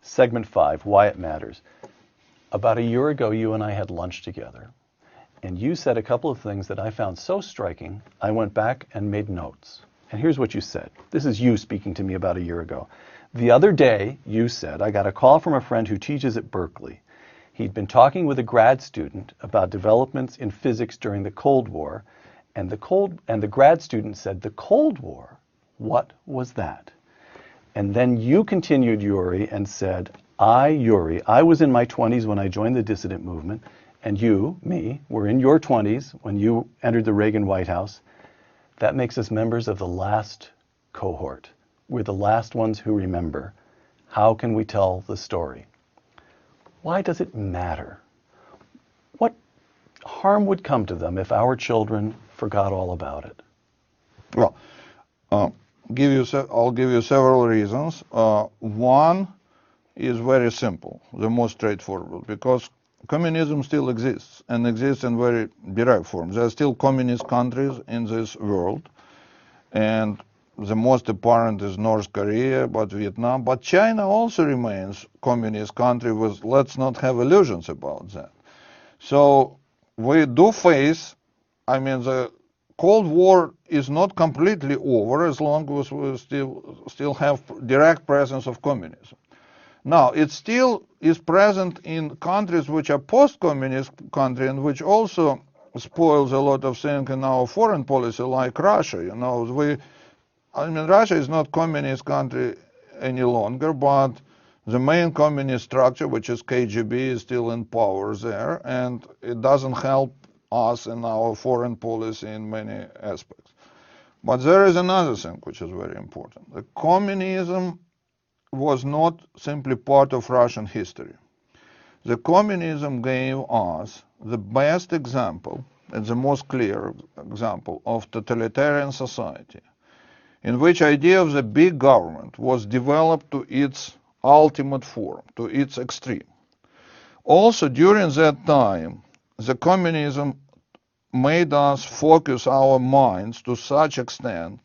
Segment 5, Why It Matters. About a year ago, you and I had lunch together, and you said a couple of things that I found so striking, I went back and made notes. And here's what you said. This is you speaking to me about a year ago. The other day, you said, I got a call from a friend who teaches at Berkeley. He'd been talking with a grad student about developments in physics during the Cold War, and the grad student said, the Cold War? What was that? And then you continued, Yuri, and said, Yuri, I was in my 20s when I joined the dissident movement, and you, me, were in your 20s when you entered the Reagan White House. That makes us members of the last cohort. We're the last ones who remember. How can we tell the story? Why does it matter? What harm would come to them if our children forgot all about it? Well, I'll give you several reasons. One is very simple, the most straightforward, because communism still exists, and exists in very direct form. There are still communist countries in this world, and the most apparent is North Korea, but Vietnam, but China also remains communist country with, let's not have illusions about that. So we do face, the Cold War is not completely over as long as we still have direct presence of communism. Now, it still is present in countries which are post-communist countries and which also spoils a lot of things in our foreign policy, like Russia. Russia is not communist country any longer, but the main communist structure, which is KGB, is still in power there, and it doesn't help us in our foreign policy in many aspects. But there is another thing which is very important. The communism was not simply part of Russian history. The communism gave us the best example and the most clear example of totalitarian society, in which idea of the big government was developed to its ultimate form, to its extreme. Also, during that time, the communism made us focus our minds to such extent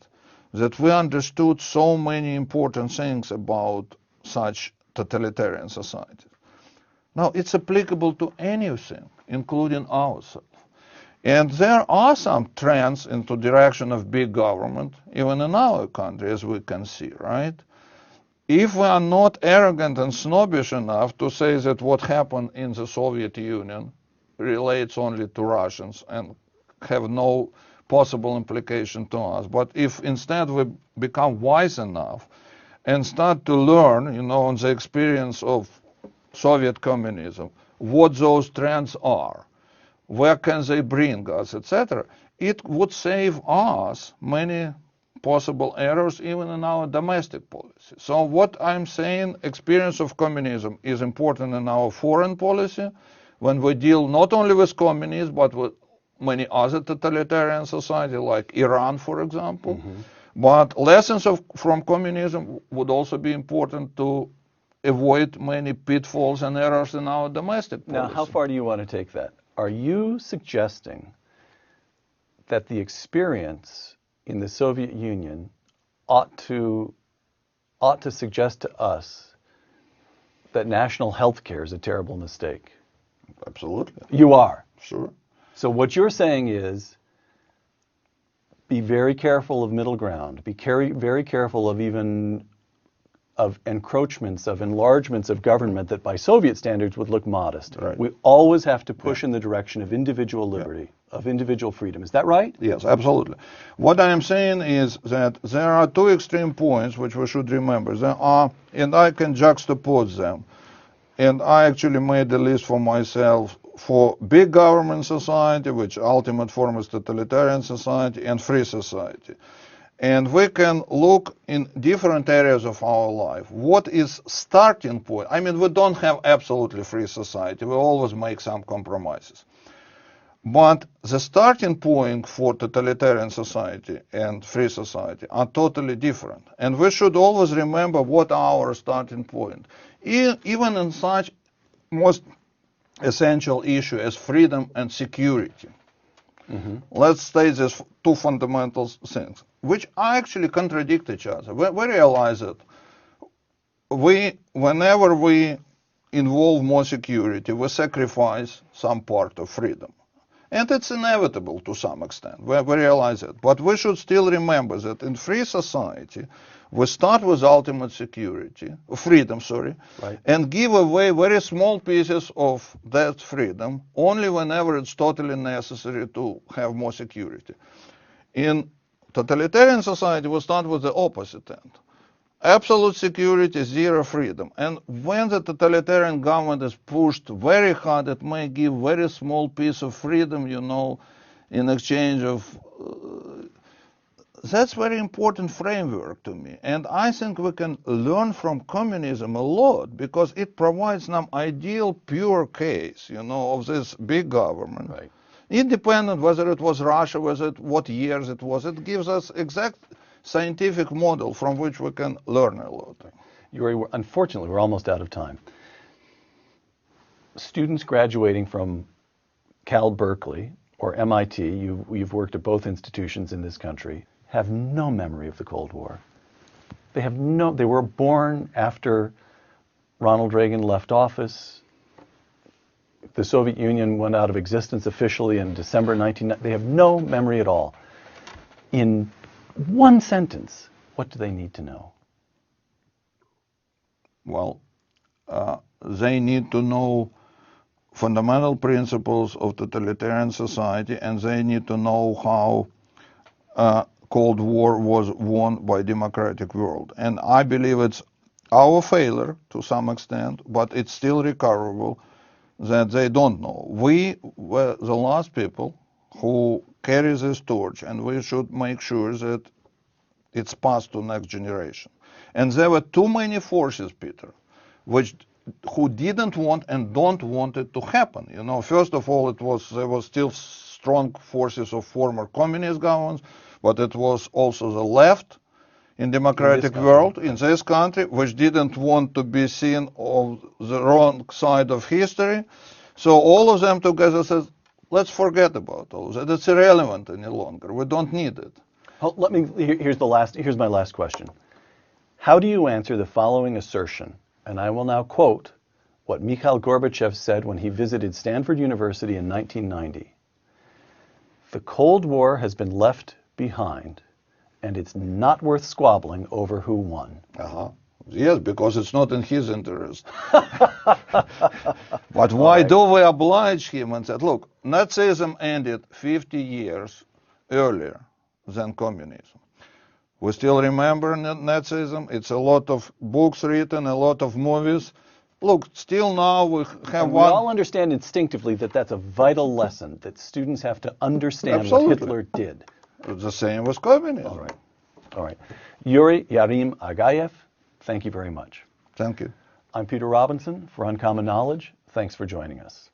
that we understood so many important things about such totalitarian societies. Now, it's applicable to anything, including ourselves. And there are some trends into direction of big government, even in our country, as we can see, right? If we are not arrogant and snobbish enough to say that what happened in the Soviet Union relates only to Russians and have no possible implication to us, but if instead we become wise enough and start to learn, on the experience of Soviet communism, what those trends are, where can they bring us, etc., it would save us many possible errors even in our domestic policy. So what I'm saying, experience of communism is important in our foreign policy when we deal not only with communism but with many other totalitarian societies like Iran, for example. Mm-hmm. But lessons from communism would also be important to avoid many pitfalls and errors in our domestic policy. Now, how far do you want to take that? Are you suggesting that the experience in the Soviet Union ought to suggest to us that national health care is a terrible mistake? Absolutely. You are? Sure. So what you're saying is be very careful of middle ground, be very careful of encroachments, of enlargements of government that by Soviet standards would look modest. Right. We always have to push in the direction of individual liberty, of individual freedom. Is that right? Yes, absolutely. What I am saying is that there are two extreme points which we should remember. There are, and I can juxtapose them, and I actually made a list for myself for big government society, which ultimate form is totalitarian society, and free society. And we can look in different areas of our life. What is starting point? We don't have absolutely free society. We always make some compromises. But the starting point for totalitarian society and free society are totally different. And we should always remember what our starting point. Even in such most essential issue as freedom and security. Mm-hmm. Let's state these two fundamental things, which actually contradict each other. We realize that whenever we involve more security, we sacrifice some part of freedom. And it's inevitable to some extent. We realize it. But we should still remember that in free society, we start with ultimate freedom, Right. and give away very small pieces of that freedom only whenever it's totally necessary to have more security. In totalitarian society, we start with the opposite end. Absolute security, zero freedom. And when the totalitarian government is pushed very hard, it may give very small piece of freedom, in exchange of... that's very important framework to me. And I think we can learn from communism a lot because it provides an ideal pure case, of this big government. Right. Independent, whether it was Russia, what years it was, it gives us exact scientific model from which we can learn a lot. Yuri, unfortunately, we're almost out of time. Students graduating from Cal Berkeley or MIT, you've worked at both institutions in this country, have no memory of the Cold War. They were born after Ronald Reagan left office. The Soviet Union went out of existence officially in December 1990. They have no memory at all. In one sentence, what do they need to know? Well, they need to know fundamental principles of totalitarian society, and they need to know how Cold War was won by democratic world. And I believe it's our failure to some extent, but it's still recoverable, that they don't know. We were the last people who carry this torch, and we should make sure that it's passed to next generation. And there were too many forces, Peter, who didn't want and don't want it to happen. First of all, there was still strong forces of former communist governments, but it was also the left in democratic world, in this country, which didn't want to be seen on the wrong side of history. So all of them together said, let's forget about all of that. It's irrelevant any longer. We don't need it. Here's my last question. How do you answer the following assertion? And I will now quote what Mikhail Gorbachev said when he visited Stanford University in 1990. The Cold War has been left behind, and it's not worth squabbling over who won. Yes, because it's not in his interest. But why do we oblige him and said, look, Nazism ended 50 years earlier than communism. We still remember Nazism. It's a lot of books written, a lot of movies. Look, still now we have We all understand instinctively that that's a vital lesson, that students have to understand what Hitler did. It's the same with communism. All right. Yuri Yarim-Agaev, thank you very much. Thank you. I'm Peter Robinson for Uncommon Knowledge. Thanks for joining us.